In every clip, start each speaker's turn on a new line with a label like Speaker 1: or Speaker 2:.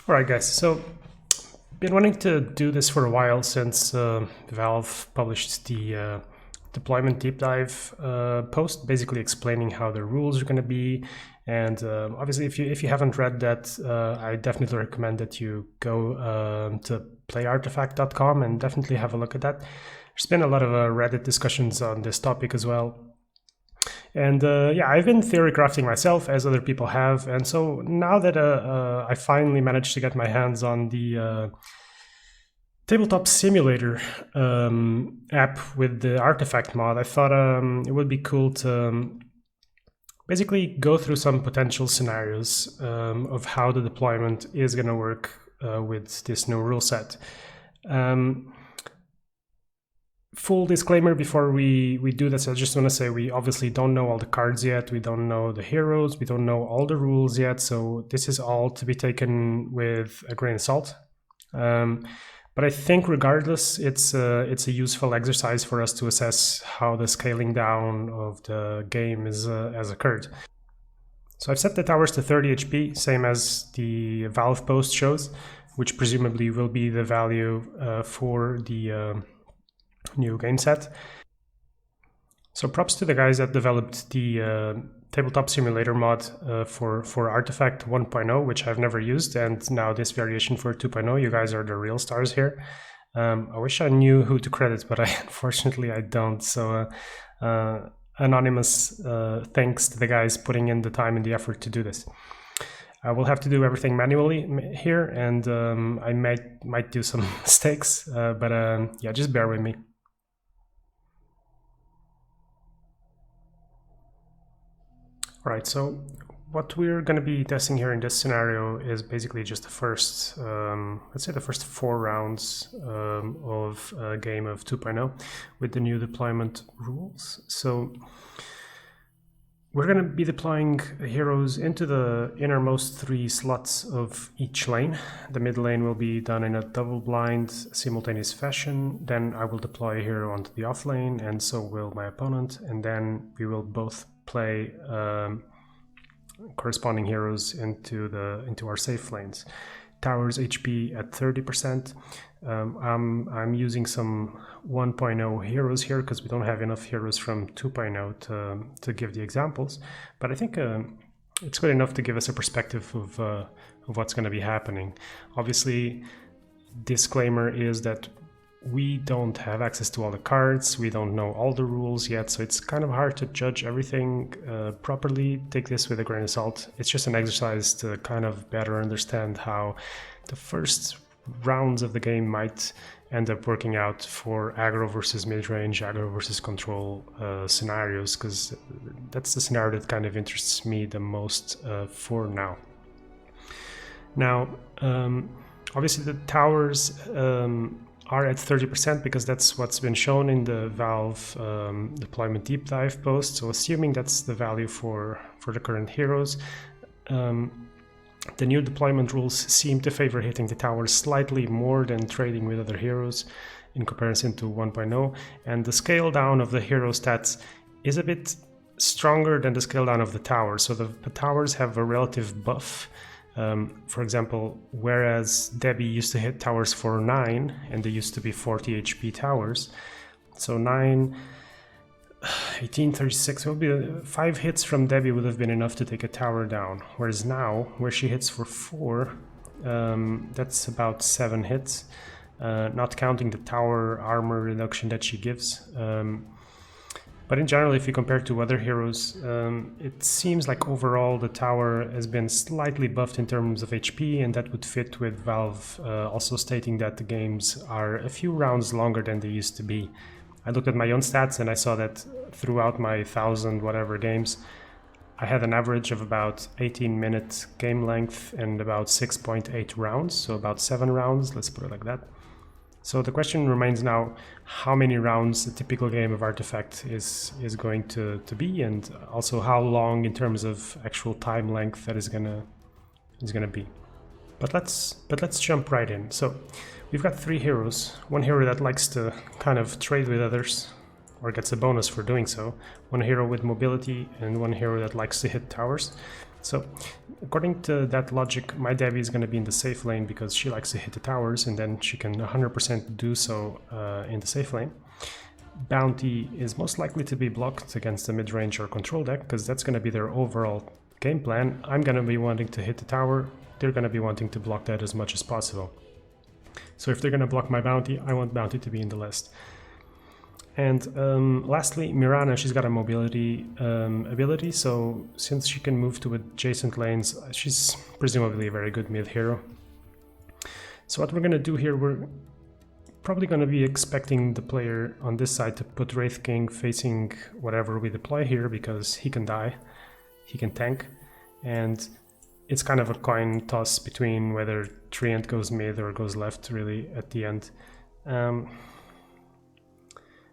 Speaker 1: All right, guys. So, been wanting to do this for a while since Valve published the deployment deep dive post, basically explaining how the rules are going to be. And obviously, if you haven't read that, I definitely recommend that you go to playartifact.com and definitely have a look at that. There's been a lot of Reddit discussions on this topic as well. And yeah, I've been theory crafting myself, as other people have. And so now that I finally managed to get my hands on the Tabletop Simulator app with the Artifact mod, I thought it would be cool to basically go through some potential scenarios of how the deployment is going to work with this new rule set. Full disclaimer before we do this, I just want to say we obviously don't know all the cards yet, we don't know the heroes, we don't know all the rules yet, so this is all to be taken with a grain of salt. But I think regardless, it's a useful exercise for us to assess how the scaling down of the game has occurred. So I've set the towers to 30 HP, same as the Valve post shows, which presumably will be the value for the new game set. So props to the guys that developed the Tabletop Simulator mod for Artifact 1.0, which I've never used, and now this variation for 2.0. You guys are the real stars here. I wish I knew who to credit, but unfortunately I don't. So anonymous thanks to the guys putting in the time and the effort to do this. I will have to do everything manually here, and I might do some mistakes, but yeah, just bear with me. All right, so what we're going to be testing here in this scenario is basically just the first, let's say the first 4 rounds of a game of 2.0 with the new deployment rules. So we're going to be deploying heroes into the innermost 3 slots of each lane. The mid lane will be done in a double blind simultaneous fashion. Then I will deploy a hero onto the off lane, and so will my opponent, and then we will both play corresponding heroes into our safe lanes. Towers HP at 30%. I'm using some 1.0 heroes here because we don't have enough heroes from 2.0 to give the examples, but I think it's good enough to give us a perspective of what's going to be happening. Obviously, disclaimer is that we don't have access to all the cards, we don't know all the rules yet, so it's kind of hard to judge everything properly. Take this with a grain of salt. It's just an exercise to kind of better understand how the first rounds of the game might end up working out for aggro versus mid-range, aggro versus control scenarios, because that's the scenario that kind of interests me the most for now. Now, obviously the towers are at 30% because that's what's been shown in the Valve deployment deep dive post. So assuming that's the value for the current heroes, the new deployment rules seem to favor hitting the towers slightly more than trading with other heroes in comparison to 1.0, and the scale down of the hero stats is a bit stronger than the scale down of the towers. So the towers have a relative buff. For example, whereas Debbie used to hit towers for 9, and they used to be 40 HP towers, so 9, 18, 36, will be 5 hits from Debbie would have been enough to take a tower down, whereas now, where she hits for 4, that's about 7 hits, not counting the tower armor reduction that she gives. But in general, if you compare to other heroes, it seems like overall the tower has been slightly buffed in terms of HP, and that would fit with Valve also stating that the games are a few rounds longer than they used to be. I looked at my own stats and I saw that throughout my 1,000 whatever games, I had an average of about 18-minute game length and about 6.8 rounds, so about 7 rounds, let's put it like that. So the question remains now, how many rounds a typical game of Artifact is going to be, and also how long in terms of actual time length that is gonna be. But let's jump right in. So we've got 3 heroes. One hero that likes to kind of trade with others, or gets a bonus for doing so. One hero with mobility, and one hero that likes to hit towers. So according to that logic, my Debbie is going to be in the safe lane because she likes to hit the towers, and then she can 100% do so in the safe lane. Bounty is most likely to be blocked against the mid-range or control deck because that's going to be their overall game plan. I'm going to be wanting to hit the tower. They're going to be wanting to block that as much as possible. So if they're going to block my Bounty, I want Bounty to be in the list. And lastly, Mirana, she's got a mobility ability, so since she can move to adjacent lanes, she's presumably a very good mid hero. So what we're going to do here, we're probably going to be expecting the player on this side to put Wraith King facing whatever we deploy here, because he can die, he can tank, and it's kind of a coin toss between whether Treant goes mid or goes left really at the end.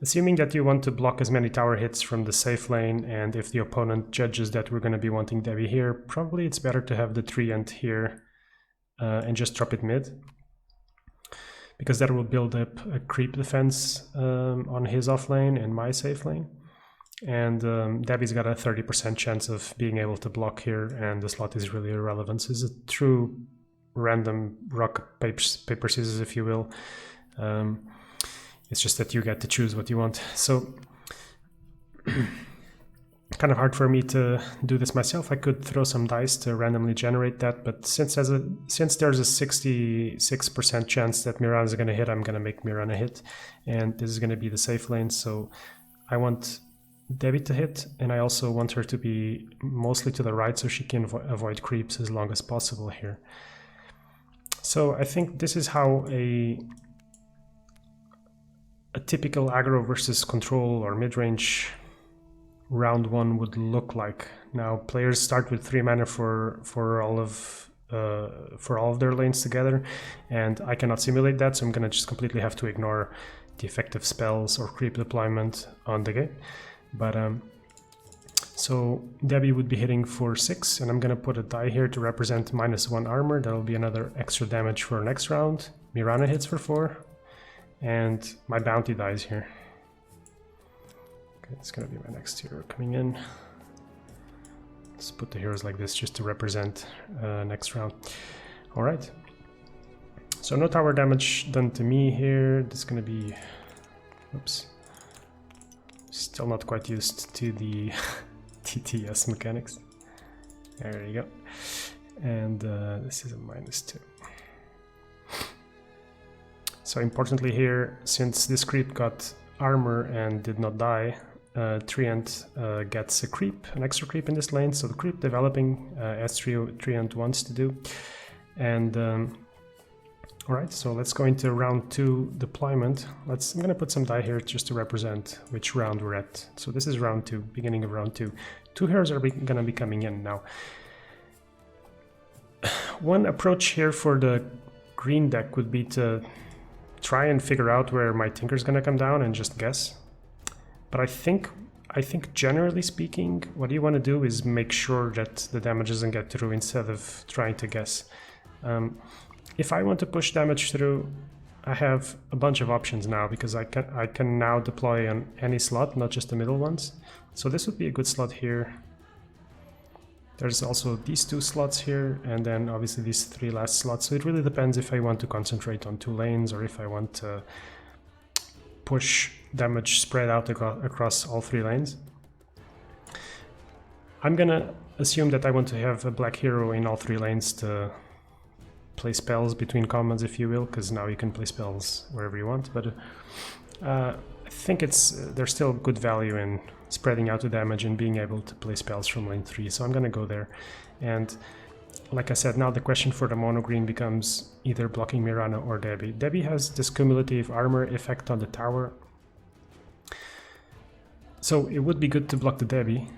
Speaker 1: Assuming that you want to block as many tower hits from the safe lane, and if the opponent judges that we're going to be wanting Debbie here, probably it's better to have the Treant here and just drop it mid, because that will build up a creep defense on his off lane and my safe lane. And Debbie's got a 30% chance of being able to block here, and the slot is really irrelevant. So it's a true random rock, paper, scissors, if you will. It's just that you get to choose what you want. So kind of hard for me to do this myself. I could throw some dice to randomly generate that, but since there's a 66% chance that Mirana is going to hit, I'm going to make Mirana hit, and this is going to be the safe lane. So I want Debbie to hit, and I also want her to be mostly to the right so she can avoid creeps as long as possible here. So I think this is how a typical aggro versus control or mid-range round one would look like. Now players start with 3 mana for all of their lanes together, and I cannot simulate that, so I'm gonna just completely have to ignore the effective spells or creep deployment on the game. But so Debbie would be hitting for 6, and I'm gonna put a die here to represent -1 armor. That'll be another extra damage for next round. Mirana hits for 4. And my Bounty dies here. Okay, it's gonna be my next hero coming in. Let's put the heroes like this just to represent next round. All right. So no tower damage done to me here. This is gonna be, oops. Still not quite used to the TTS mechanics. There you go. And this is a -2. So importantly here, since this creep got armor and did not die, Treant gets a creep, an extra creep in this lane, so the creep developing as Treant wants to do. And alright, so let's go into round 2 deployment. I'm gonna put some die here just to represent which round we're at. So this is round 2, beginning of round 2. 2 heroes are gonna be coming in now. One approach here for the green deck would be to try and figure out where my Tinker's gonna come down and just guess. But I think generally speaking, what you want to do is make sure that the damage doesn't get through instead of trying to guess. If I want to push damage through, I have a bunch of options now, because I can now deploy on any slot, not just the middle ones. So this would be a good slot here. There's also these 2 slots here, and then obviously these 3 last slots. So it really depends if I want to concentrate on 2 lanes or if I want to push damage spread out across all 3 lanes. I'm gonna assume that I want to have a black hero in all 3 lanes to play spells between combos, if you will, because now you can play spells wherever you want. But I think there's still good value in spreading out the damage and being able to play spells from lane 3, so I'm gonna go there. And like I said, now the question for the mono green becomes either blocking Mirana or Debbie. Debbie has this cumulative armor effect on the tower, so it would be good to block the Debbie.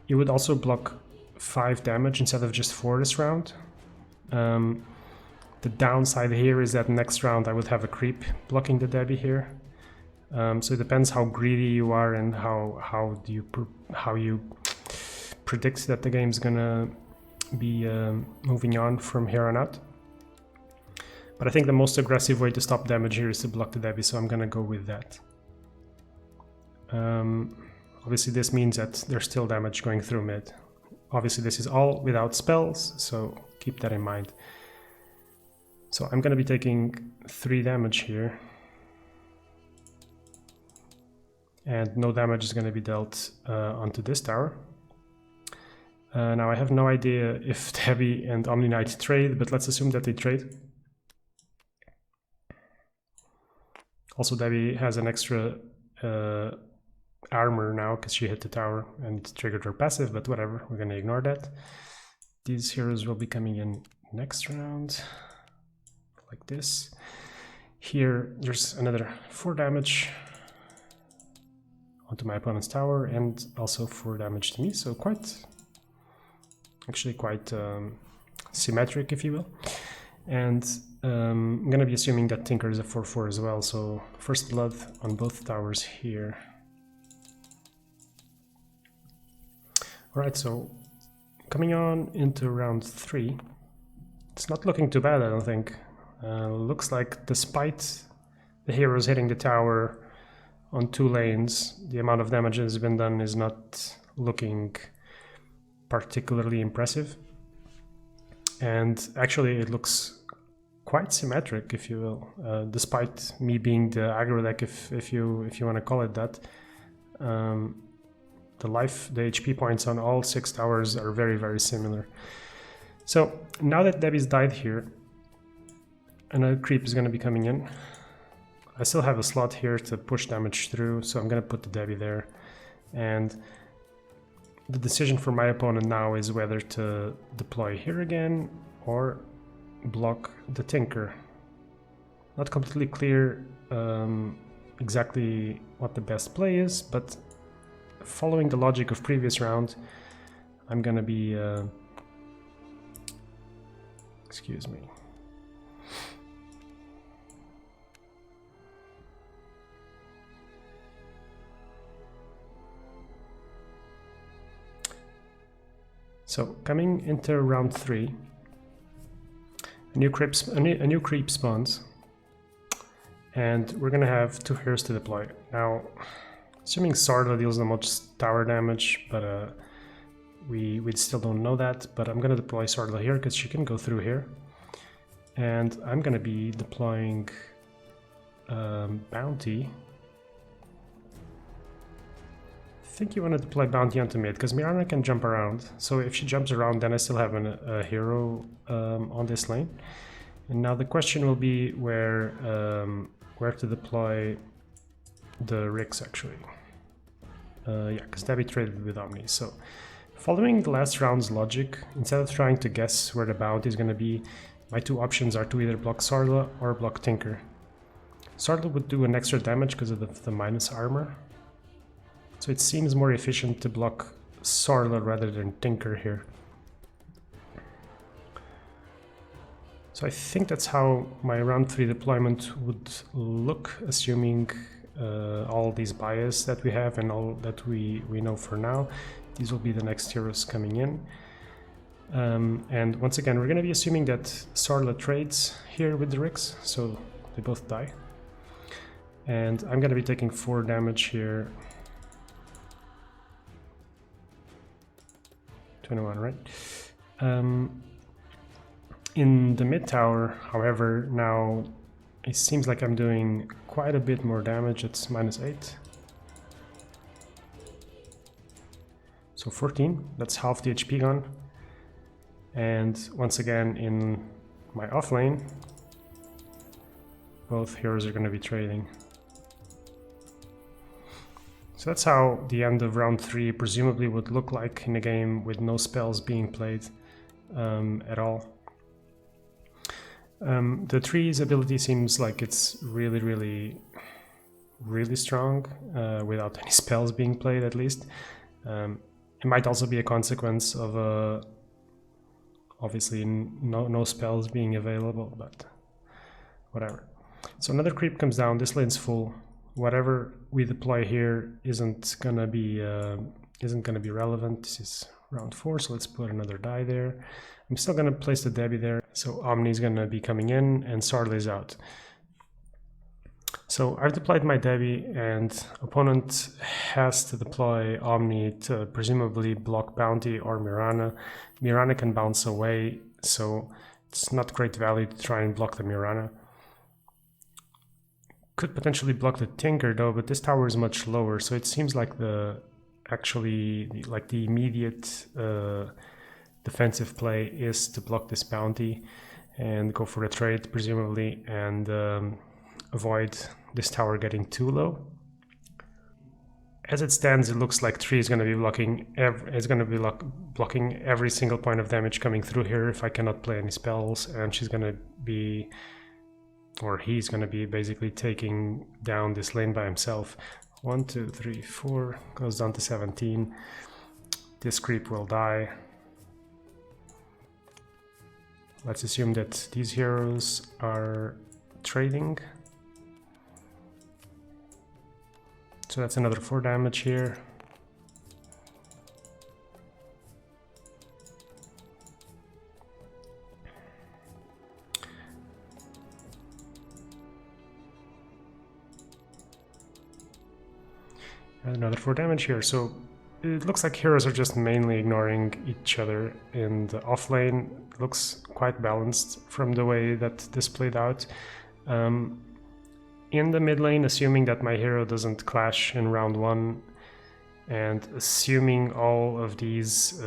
Speaker 1: It would also block 5 damage instead of just 4 this round. The downside here is that next round I would have a creep blocking the Debbie here. So it depends how greedy you are and how you predict that the game's gonna be moving on from here on out. But I think the most aggressive way to stop damage here is to block the Debbie, so I'm gonna go with that. Obviously this means that there's still damage going through mid. obviously this is all without spells, so keep that in mind. So I'm going to be taking 3 damage here. And no damage is going to be dealt onto this tower. Now I have no idea if Debbie and Omni Knight trade, but let's assume that they trade. Also, Debbie has an extra armor now because she hit the tower and triggered her passive, but whatever, we're going to ignore that. These heroes will be coming in next round, like this. Here, there's another 4 damage onto my opponent's tower and also 4 damage to me, so actually quite symmetric, if you will. And I'm gonna be assuming that Tinker is a 4/4 as well, so first blood on both towers here. Alright, so coming on into round 3, it's not looking too bad, I don't think. Looks like despite the heroes hitting the tower on 2 lanes, the amount of damage that has been done is not looking particularly impressive. And actually it looks quite symmetric, if you will, despite me being the aggro deck, if you want to call it that. The HP points on all 6 towers are very, very similar. So now that Debbie's died here, another creep is going to be coming in. I still have a slot here to push damage through, so I'm going to put the Debbie there. And the decision for my opponent now is whether to deploy here again or block the Tinker. Not completely clear exactly what the best play is, but following the logic of previous round, I'm going to be... excuse me. So coming into round 3, a new creep spawns, and we're gonna have 2 heroes to deploy. Now, assuming Sarla deals the most tower damage, but we still don't know that. But I'm gonna deploy Sarla here because she can go through here, and I'm gonna be deploying Bounty. I think you want to deploy Bounty onto mid, because Mirana can jump around. So if she jumps around, then I still have a hero on this lane. And now the question will be where to deploy the Rix, actually. Yeah, because Debbie traded with Omni. So following the last round's logic, instead of trying to guess where the Bounty is going to be, my 2 options are to either block Sarla or block Tinker. Sarla would do an extra damage because of the minus armor. So it seems more efficient to block Sarla rather than Tinker here. So I think that's how my round 3 deployment would look, assuming all these bias that we have and all that we know for now. These will be the next heroes coming in. And once again, we're going to be assuming that Sarla trades here with the Rix, so they both die. And I'm going to be taking 4 damage here. 21, right? In the mid tower, however, now it seems like I'm doing quite a bit more damage. It's -8. So 14, that's half the HP gone. And once again, in my off lane, both heroes are going to be trading. So that's how the end of round 3 presumably would look like in a game with no spells being played at all. The tree's ability seems like it's really strong without any spells being played, at least. It might also be a consequence of obviously no spells being available, but whatever. So another creep comes down, this lane's full. Whatever we deploy here isn't gonna be relevant. This is round 4, so let's put another die there. I'm still gonna place the Debbie there. So Omni's gonna be coming in and Sarla is out. So I've deployed my Debbie, and opponent has to deploy Omni to presumably block Bounty or Mirana. Mirana can bounce away, so it's not great value to try and block the Mirana. Could potentially block the Tinker though, but this tower is much lower, so it seems like the immediate defensive play is to block this Bounty and go for a trade presumably, and avoid this tower getting too low. As it stands, it looks like 3 is going to be blocking every single point of damage coming through here if I cannot play any spells, and she's going to be, or he's going to be basically taking down this lane by himself. 1, 2, 3, 4 goes down to 17. This creep will die. Let's assume that these heroes are trading. So that's another 4 damage here. And another 4 damage here. So it looks like heroes are just mainly ignoring each other in the off lane. It looks quite balanced from the way that this played out. In the mid lane, assuming that my hero doesn't clash in round 1, and assuming all of these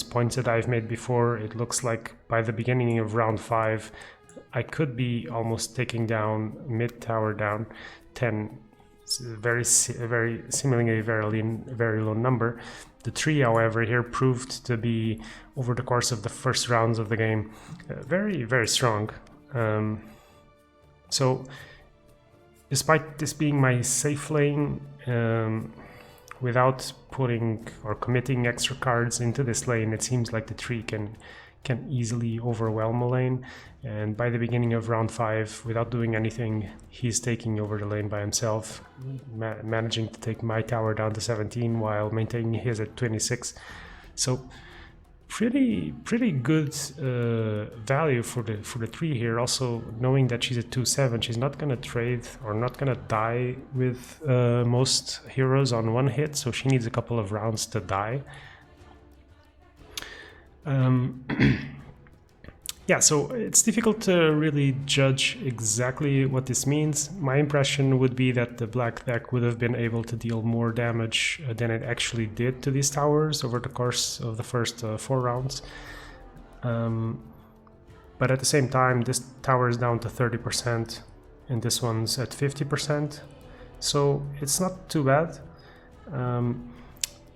Speaker 1: points that I've made before, it looks like by the beginning of round 5, I could be almost taking down mid tower down 10. It's very seemingly a very low number. The 3, however, here proved to be, over the course of the first rounds of the game, very strong. So despite this being my safe lane, without putting or committing extra cards into this lane, it seems like the 3 can easily overwhelm a lane. And by the beginning of round 5, without doing anything, he's taking over the lane by himself, managing to take my tower down to 17 while maintaining his at 26. So pretty good value for the 3 here. Also knowing that she's at 2-7, she's not gonna trade or not gonna die with most heroes on one hit, so she needs a couple of rounds to die. Yeah, so it's difficult to really judge exactly what this means. My impression would be that the black deck would have been able to deal more damage than it actually did to these towers over the course of the first 4 rounds. But at the same time, this tower is down to 30% and this one's at 50%. So it's not too bad.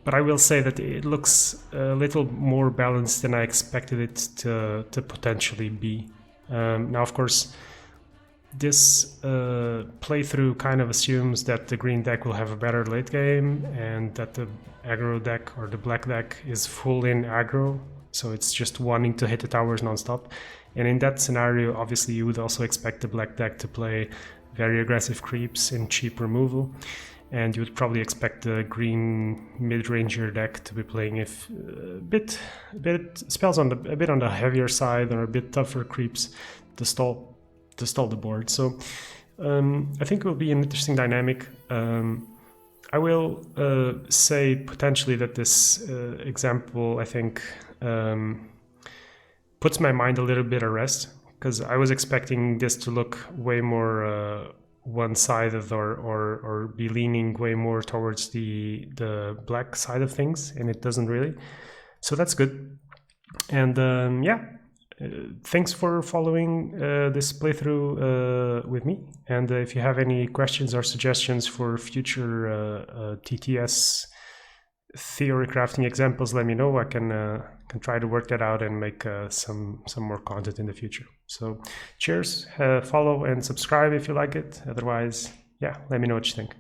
Speaker 1: But I will say that it looks a little more balanced than I expected it to potentially be. Now, of course, this playthrough kind of assumes that the green deck will have a better late game and that the aggro deck or the black deck is full in aggro, so it's just wanting to hit the towers nonstop. And in that scenario, obviously, you would also expect the black deck to play very aggressive creeps and cheap removal. And you would probably expect the green mid-ranger deck to be playing a bit spells on a bit on the heavier side or a bit tougher creeps to stall the board. So I think it will be an interesting dynamic. I will say potentially that this example, I think, puts my mind a little bit at rest, because I was expecting this to look way more one-sided or be leaning way more towards the black side of things, and it doesn't really. So that's good. And yeah, thanks for following this playthrough with me. And if you have any questions or suggestions for future TTS theory crafting examples, let me know. I can try to work that out and make some more content in the future. So cheers, follow and subscribe if you like it. Otherwise, yeah, let me know what you think.